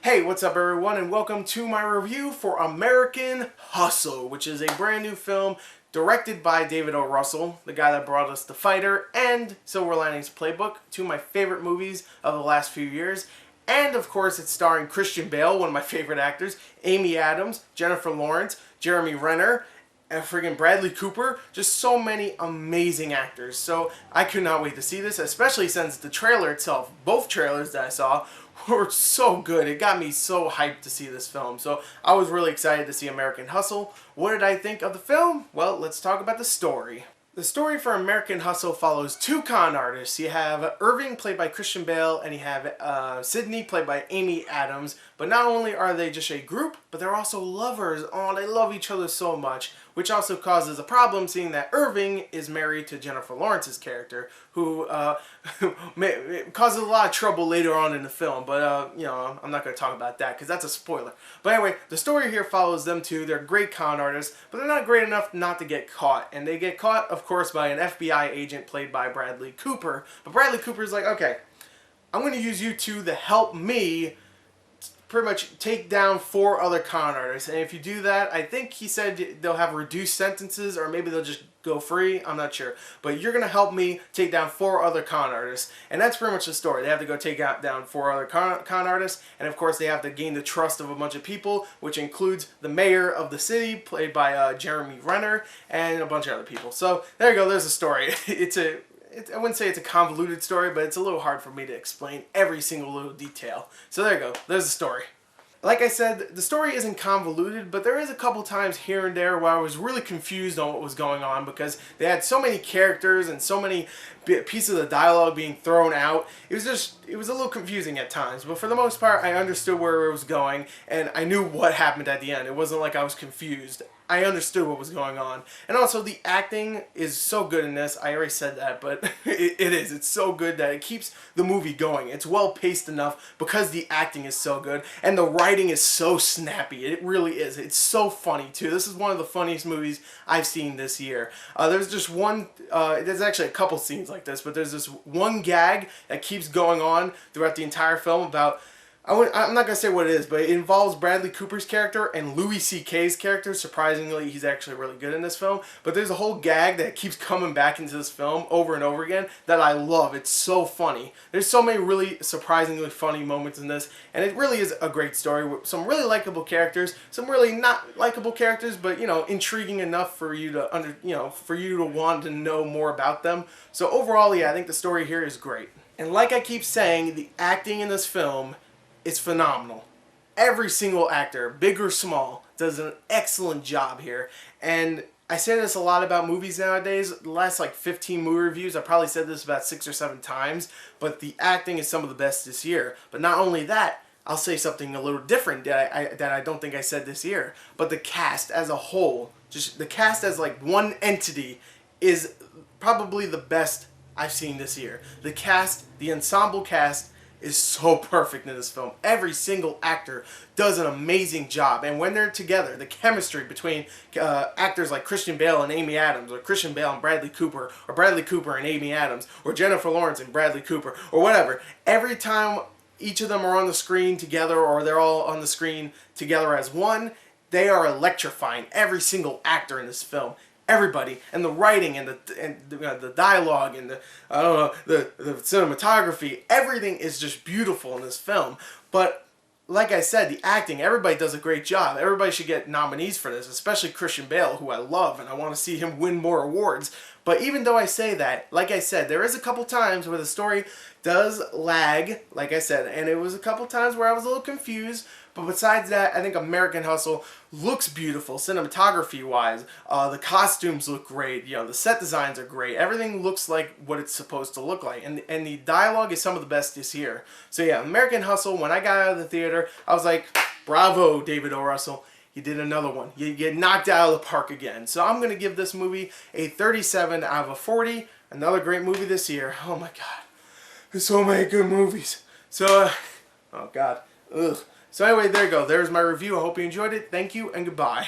Hey, what's up everyone, and welcome to my review for American Hustle, which is a brand new film directed by David O. Russell, the guy that brought us The Fighter and Silver Linings Playbook, two of my favorite movies of the last few years. And of course it's starring Christian Bale, one of my favorite actors, Amy Adams, Jennifer Lawrence, Jeremy Renner, and friggin' Bradley Cooper. Just so many amazing actors. So I could not wait to see this, especially since the trailer itself, both trailers that I saw, were so good. It got me so hyped to see this film. So I was really excited to see American Hustle. What did I think of the film? Well, let's talk about the story. The story for American Hustle follows two con artists. You have Irving, played by Christian Bale, and you have Sydney, played by Amy Adams. But not only are they just a group, but they're also lovers. Oh, they love each other so much, which also causes a problem, seeing that Irving is married to Jennifer Lawrence's character, who causes a lot of trouble later on in the film. But, you know, I'm not going to talk about that because that's a spoiler. But anyway, the story here follows them two. They're great con artists, but they're not great enough not to get caught. And they get caught, of course, by an FBI agent played by Bradley Cooper. But Bradley Cooper's like, okay, I'm going to use you two to help me pretty much take down 4 other con artists. And if you do that, I think he said they'll have reduced sentences, or maybe they'll just go free. I'm not sure. But you're going to help me take down 4 other con artists. And that's pretty much the story. They have to go take down 4 other con artists. And of course, they have to gain the trust of a bunch of people, which includes the mayor of the city, played by Jeremy Renner, and a bunch of other people. So there you go. There's the story. I wouldn't say it's a convoluted story, but it's a little hard for me to explain every single little detail. So there you go. There's the story. Like I said, the story isn't convoluted, but there is a couple times here and there where I was really confused on what was going on, because they had so many characters and so many pieces of the dialogue being thrown out. It was a little confusing at times, but for the most part, I understood where it was going, and I knew what happened at the end. It wasn't like I was confused. I understood what was going on. And also, the acting is so good in this. I already said that, but it is. It's so good that it keeps the movie going. It's well paced enough because the acting is so good, and the writing is so snappy. It really is. It's so funny too. This is one of the funniest movies I've seen this year. There's just one, there's actually a couple scenes like this, but there's this one gag that keeps going on throughout the entire film about, I'm not going to say what it is, but it involves Bradley Cooper's character and Louis C.K.'s character. Surprisingly, he's actually really good in this film. But there's a whole gag that keeps coming back into this film over and over again that I love. It's so funny. There's so many really surprisingly funny moments in this, and it really is a great story with some really likable characters, some really not likable characters, but, you know, intriguing enough for you to for you to want to know more about them. So overall, yeah, I think the story here is great. And like I keep saying, the acting in this film, it's phenomenal. Every single actor, big or small, does an excellent job here. And I say this a lot about movies nowadays. The last like 15 movie reviews, I probably said this about 6 or 7 times, but the acting is some of the best this year. But not only that, I'll say something a little different that I don't think I said this year. But the cast as a whole, just the cast as like one entity, is probably the best I've seen this year. The cast, the ensemble cast, is so perfect in this film. Every single actor does an amazing job, and when they're together, the chemistry between actors like Christian Bale and Amy Adams, or Christian Bale and Bradley Cooper, or Bradley Cooper and Amy Adams, or Jennifer Lawrence and Bradley Cooper, or whatever, every time each of them are on the screen together, or they're all on the screen together as one, they are electrifying. Every single actor in this film. Everybody, and the writing and the dialogue and the cinematography, everything is just beautiful in this film. But like I said, the acting, everybody does a great job. Everybody should get nominees for this, especially Christian Bale, who I love, and I want to see him win more awards. But even though I say that, like I said, there is a couple times where the story does lag, like I said, and it was a couple times where I was a little confused. But besides that, I think American Hustle looks beautiful, cinematography-wise. The costumes look great. You know, the set designs are great. Everything looks like what it's supposed to look like. And the dialogue is some of the best this year. So yeah, American Hustle, when I got out of the theater, I was like, bravo, David O. Russell. You did another one. You get knocked out of the park again. So I'm going to give this movie a 37 out of 40. Another great movie this year. Oh my God. There's so many good movies. So, oh God. Ugh. So anyway, there you go. There's my review. I hope you enjoyed it. Thank you and goodbye.